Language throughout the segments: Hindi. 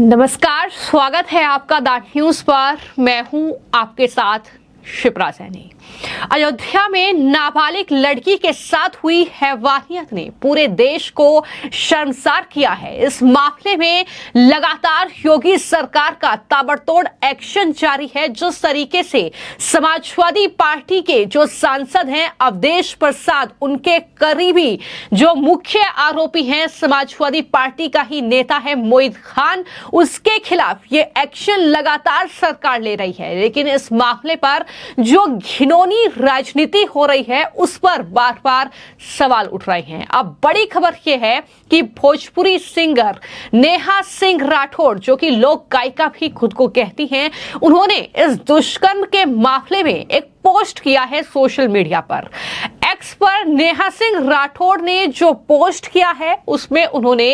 नमस्कार, स्वागत है आपका दैट न्यूज पर। मैं हूं आपके साथ शिप्रा सैनी। अयोध्या में नाबालिग लड़की के साथ हुई हैवानियत ने पूरे देश को शर्मसार किया है। इस मामले में लगातार योगी सरकार का ताबड़तोड़ एक्शन जारी है। जिस तरीके से समाजवादी पार्टी के जो सांसद हैं अवधेश प्रसाद, उनके करीबी जो मुख्य आरोपी हैं समाजवादी पार्टी का ही नेता है मोहित खान, उसके खिलाफ ये एक्शन लगातार सरकार ले रही है। लेकिन इस मामले पर जो घिनौनी राजनीति हो रही है उस पर बार बार सवाल उठ रहे हैं। अब बड़ी खबर यह है कि भोजपुरी सिंगर नेहा सिंह राठौड़, जो कि लोक गायिका भी खुद को कहती हैं, उन्होंने इस दुष्कर्म के मामले में एक पोस्ट किया है सोशल मीडिया पर। एक्स पर नेहा सिंह राठौड़ ने जो पोस्ट किया है उसमें उन्होंने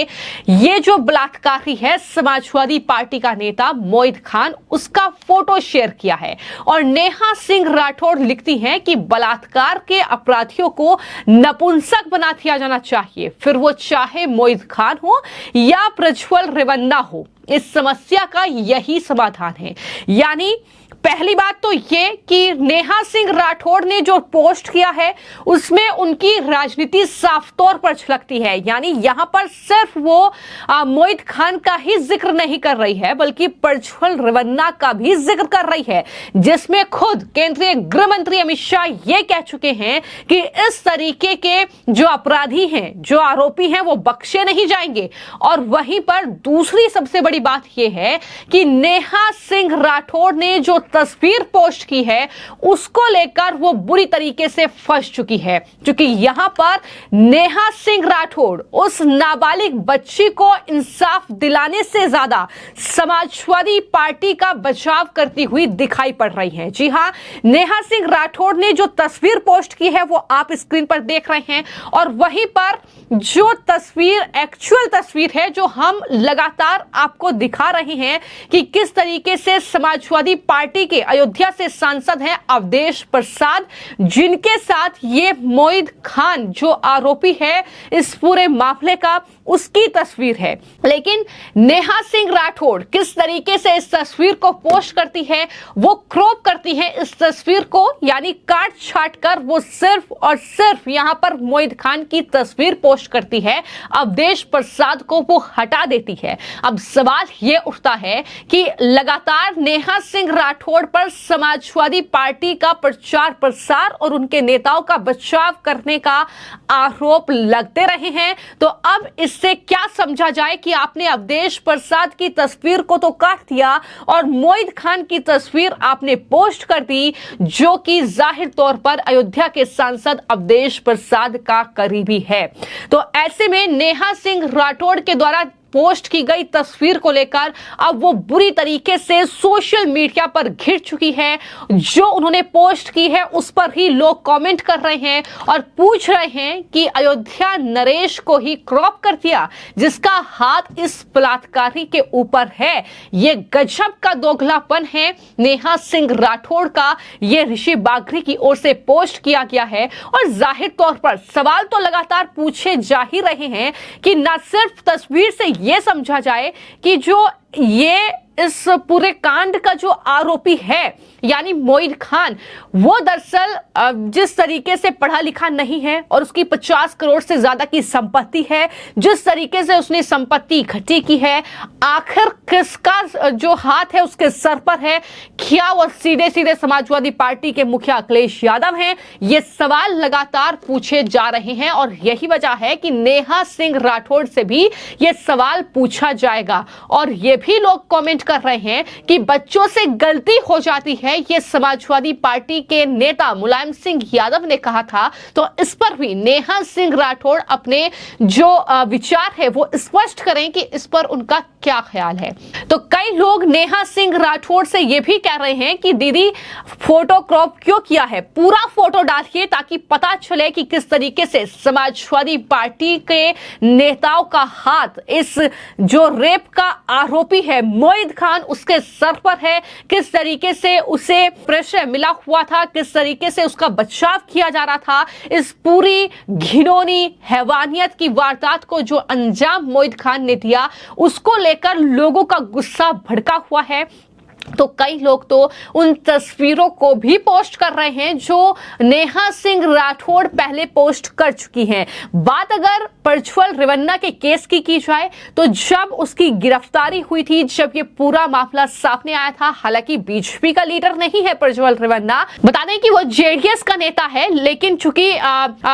ये जो बलात्कारी है समाजवादी पार्टी का नेता मोहित खान, उसका फोटो शेयर किया है। और नेहा सिंह राठौड़ लिखती हैं कि बलात्कार के अपराधियों को नपुंसक बना दिया जाना चाहिए, फिर वो चाहे मोहित खान हो या प्रज्वल रेवन्ना हो। इस समस्या का यही समाधान है। यानी पहली बात तो ये कि नेहा सिंह राठौड़ ने जो पोस्ट किया है उसमें उनकी राजनीति साफ तौर पर झलकती है। यानी यहां पर सिर्फ वो मोहित खान का ही जिक्र नहीं कर रही है, बल्कि प्रज्वल रेवन्ना का भी जिक्र कर रही है, जिसमें खुद केंद्रीय गृह मंत्री अमित शाह ये कह चुके हैं कि इस तरीके के जो अपराधी हैं, जो आरोपी हैं, वो बख्शे नहीं जाएंगे। और वहीं पर दूसरी सबसे बड़ी बात यह है कि नेहा सिंह राठौड़ ने जो तस्वीर पोस्ट की है उसको लेकर वो बुरी तरीके से फंस चुकी है, क्योंकि यहां पर नेहा सिंह राठौड़ उस नाबालिग बच्ची को इंसाफ दिलाने से ज्यादा समाजवादी पार्टी का बचाव करती हुई दिखाई पड़ रही है। जी हां, नेहा सिंह राठौड़ ने जो तस्वीर पोस्ट की है वो आप स्क्रीन पर देख रहे हैं। और वहीं पर जो तस्वीर एक्चुअल तस्वीर है जो हम लगातार आपको दिखा रहे हैं कि किस तरीके से समाजवादी पार्टी के अयोध्या से सांसद हैं अवधेश प्रसाद, जिनके साथ ये मोहित खान जो आरोपी है इस पूरे मामले का, उसकी तस्वीर है। लेकिन नेहा सिंह राठौड़ किस तरीके से इस तस्वीर को पोस्ट करती है, वो क्रॉप करती है इस तस्वीर को, यानी काट छाट कर वो सिर्फ और सिर्फ यहां पर मोहित खान की तस्वीर पोस्ट करती है, अवधेश प्रसाद को वो हटा देती है। अब सवाल ये उठता है कि लगातार नेहा सिंह राठौड़ पर समाजवादी पार्टी का प्रचार प्रसार और उनके नेताओं का बचाव करने का आरोप लगते रहे हैं, तो अब इससे क्या समझा जाए कि आपने अवधेश प्रसाद की तस्वीर को तो काट दिया और मोहित खान की तस्वीर आपने पोस्ट कर दी, जो कि जाहिर तौर पर अयोध्या के सांसद अवधेश प्रसाद का करीबी है। तो ऐसे में नेहा सिंह राठौड़ के द्वारा पोस्ट की गई तस्वीर को लेकर अब वो बुरी तरीके से सोशल मीडिया पर घिर चुकी है। जो उन्होंने पोस्ट की है उस पर ही लोग कमेंट कर रहे हैं और पूछ रहे हैं कि अयोध्या नरेश को ही क्रॉप कर दिया, जिसका हाथ इस बलात्कारी के ऊपर है। ये गजब का दोगलापन है नेहा सिंह राठौड़ का। ये ऋषि बाघरी की ओर से पोस्ट किया गया है और जाहिर तौर पर सवाल तो लगातार पूछे जा ही रहे हैं कि न सिर्फ तस्वीर से ये समझा जाए कि जो ये इस पूरे कांड का जो आरोपी है यानी मोहित खान, वो दरअसल जिस तरीके से पढ़ा लिखा नहीं है और उसकी 50 करोड़ से ज्यादा की संपत्ति है, जिस तरीके से उसने संपत्ति इकट्ठी की है, आखिर किसका जो हाथ है उसके सर पर है? क्या वो सीधे सीधे समाजवादी पार्टी के मुखिया अखिलेश यादव हैं? ये सवाल लगातार पूछे जा रहे हैं और यही वजह है कि नेहा सिंह राठौड़ से भी ये सवाल पूछा जाएगा। और ये भी लोग कमेंट कर रहे हैं कि बच्चों से गलती हो जाती है, ये समाजवादी पार्टी के नेता मुलायम सिंह यादव ने कहा था। तो इस पर भी नेहा सिंह राठौड़ अपने जो विचार है वो स्पष्ट करें कि इस पर उनका क्या ख्याल है। तो कई कई लोग नेहा सिंह राठौड़ से ये भी कह रहे हैं कि दीदी फोटो क्रॉप क्यों किया है, पूरा फोटो डालिए ताकि पता चले कि किस तरीके से समाजवादी पार्टी के नेताओं का हाथ इस जो रेप का आरोपी है मोहित खान उसके सर पर है, किस तरीके से उसे प्रेशर मिला हुआ था, किस तरीके से उसका बचाव किया जा रहा था। इस पूरी घिनौनी हैवानियत की वारदात को जो अंजाम मोहित खान ने दिया उसको लेकर लोगों का गुस्सा भड़का हुआ है। तो कई लोग तो उन तस्वीरों को भी पोस्ट कर रहे हैं जो नेहा सिंह राठौड़ पहले पोस्ट कर चुकी हैं। बात अगर प्रज्वल रेवन्ना के केस की जाए तो जब उसकी गिरफ्तारी हुई थी, जब ये पूरा मामला सामने आया था, हालांकि बीजेपी का लीडर नहीं है प्रज्वल रेवन्ना, बता दें कि वो जेडीएस का नेता है, लेकिन चूंकि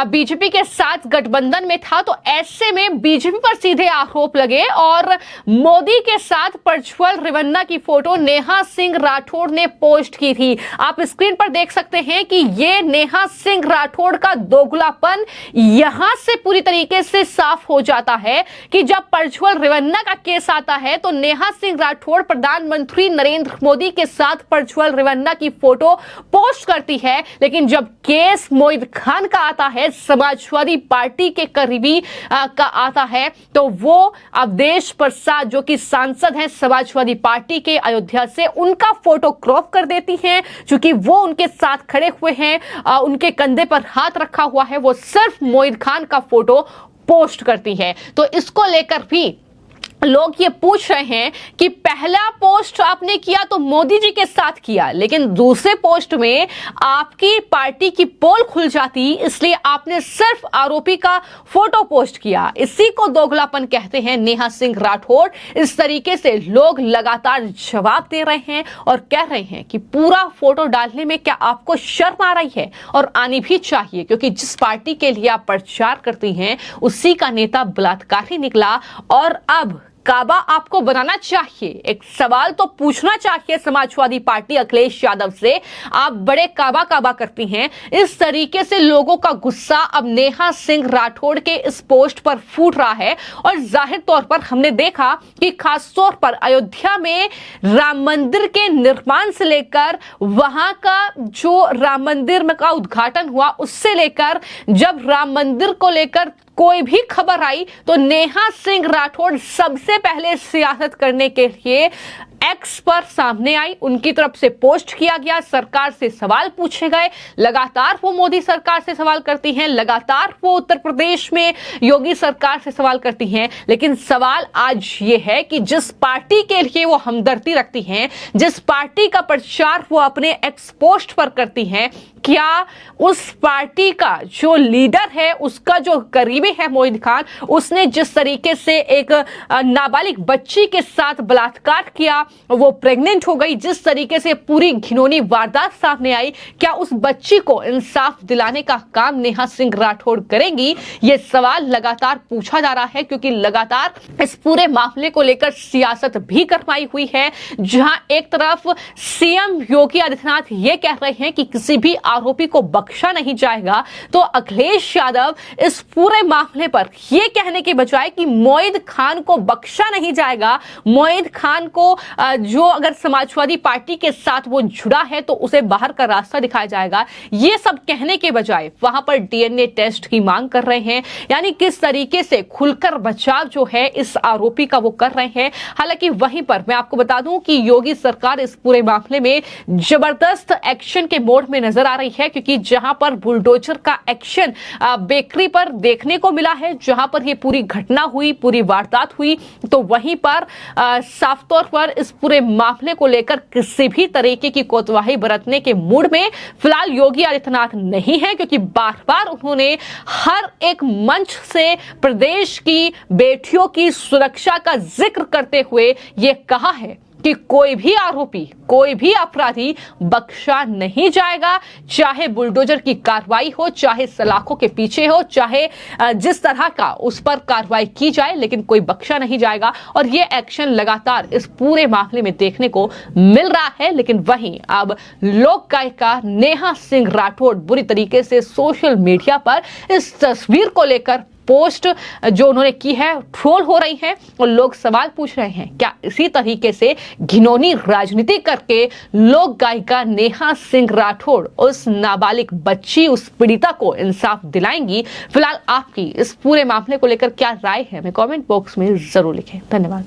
बीजेपी के साथ गठबंधन में था तो ऐसे में बीजेपी पर सीधे आरोप लगे और मोदी के साथ प्रज्वल रेवन्ना की फोटो नेहा सिंह राठौड़ ने पोस्ट की थी। आप स्क्रीन पर देख सकते हैं कि ये नेहा सिंह राठौड़ का दोगलापन यहां से पूरी तरीके से साफ हो जाता है कि जब प्रज्वल रेवन्ना का केस आता है तो नेहा सिंह राठौड़ प्रधानमंत्री नरेंद्र मोदी के साथ प्रज्वल रेवन्ना की फोटो पोस्ट करती है, लेकिन जब केस मोहित खान का आता है, समाजवादी पार्टी के करीबी का आता है, तो वो अवधेश प्रसाद जो कि सांसद हैं समाजवादी पार्टी के अयोध्या से, उनका फोटो क्रॉप कर देती हैं। क्योंकि वो उनके साथ खड़े हुए हैं, उनके कंधे पर हाथ रखा हुआ है, वो सिर्फ मोहित खान का फोटो पोस्ट करती है। तो इसको लेकर भी लोग ये पूछ रहे हैं कि पहला पोस्ट आपने किया तो मोदी जी के साथ किया, लेकिन दूसरे पोस्ट में आपकी पार्टी की पोल खुल जाती, इसलिए आपने सिर्फ आरोपी का फोटो पोस्ट किया। इसी को दोगलापन कहते हैं नेहा सिंह राठौड़। इस तरीके से लोग लगातार जवाब दे रहे हैं और कह रहे हैं कि पूरा फोटो डालने में क्या आपको शर्म आ रही है, और आनी भी चाहिए, क्योंकि जिस पार्टी के लिए आप प्रचार करती हैं उसी का नेता बलात्कारी निकला और अब काबा आपको बनाना चाहिए। एक सवाल तो पूछना चाहिए समाजवादी पार्टी अखिलेश यादव से, आप बड़े काबा काबा करती हैं। इस तरीके से लोगों का गुस्सा अब नेहा सिंह राठौड़ के इस पोस्ट पर फूट रहा है और जाहिर तौर पर हमने देखा कि खासतौर पर अयोध्या में राम मंदिर के निर्माण से लेकर वहां का जो राम मंदिर का उद्घाटन हुआ उससे लेकर जब राम मंदिर को लेकर कोई भी खबर आई तो नेहा सिंह राठौड़ सबसे पहले सियासत करने के लिए एक्स पर सामने आई, उनकी तरफ से पोस्ट किया गया, सरकार से सवाल पूछे गए। लगातार वो मोदी सरकार से सवाल करती हैं, लगातार वो उत्तर प्रदेश में योगी सरकार से सवाल करती हैं, लेकिन सवाल आज ये है कि जिस पार्टी के लिए वो हमदर्दी रखती हैं, जिस पार्टी का प्रचार वो अपने एक्स पोस्ट पर करती हैं, क्या उस पार्टी का जो लीडर है, उसका जो करीबी है मोहित खान, उसने जिस तरीके से एक नाबालिग बच्ची के साथ बलात्कार किया, वो प्रेग्नेंट हो गई, जिस तरीके से पूरी घिनौनी वारदात सामने आई, क्या उस बच्ची को इंसाफ दिलाने का काम नेहा सिंह राठौड़ करेंगी? ये सवाल लगातार पूछा जा रहा है, क्योंकि लगातार इस पूरे मामले को लेकर सियासत भी गरमाई हुई है। जहां एक तरफ सीएम योगी आदित्यनाथ ये कह रहे हैं कि किसी भी आरोपी को बख्शा नहीं जाएगा, तो अखिलेश यादव इस पूरे मामले पर यह कहने के बजाय कि मोहित खान को बख्शा नहीं जाएगा, मोहित खान को जो अगर समाजवादी पार्टी के साथ वो जुड़ा है तो उसे बाहर का रास्ता दिखाया जाएगा, ये सब कहने के बजाय वहां पर डीएनए टेस्ट की मांग कर रहे हैं। यानी किस तरीके से खुलकर बचाव जो है इस आरोपी का वो कर रहे हैं। हालांकि वहीं पर मैं आपको बता दूं कि योगी सरकार इस पूरे मामले में जबरदस्त एक्शन के मोड में नजर आ रही है, क्योंकि जहां पर बुलडोजर का एक्शन बेकरी पर देखने को मिला है, जहां पर ये पूरी घटना हुई, पूरी वारदात हुई, तो वहीं पर साफ तौर पर इस पूरे मामले को लेकर किसी भी तरीके की कोताही बरतने के मूड में फिलहाल योगी आदित्यनाथ नहीं है, क्योंकि बार बार उन्होंने हर एक मंच से प्रदेश की बेटियों की सुरक्षा का जिक्र करते हुए ये कहा है कि कोई भी आरोपी, कोई भी अपराधी बख्शा नहीं जाएगा, चाहे बुलडोजर की कार्रवाई हो, चाहे सलाखों के पीछे हो, चाहे जिस तरह का उस पर कार्रवाई की जाए, लेकिन कोई बख्शा नहीं जाएगा। और ये एक्शन लगातार इस पूरे मामले में देखने को मिल रहा है। लेकिन वहीं अब लोक गायिका नेहा सिंह राठौड़ बुरी तरीके से सोशल मीडिया पर इस तस्वीर को लेकर पोस्ट जो उन्होंने की है ट्रोल हो रही है और लोग सवाल पूछ रहे हैं क्या इसी तरीके से घिनौनी राजनीति करके लोक गायिका नेहा सिंह राठौड़ उस नाबालिग बच्ची, उस पीड़िता को इंसाफ दिलाएंगी? फिलहाल आपकी इस पूरे मामले को लेकर क्या राय है, हमें कमेंट बॉक्स में जरूर लिखें। धन्यवाद।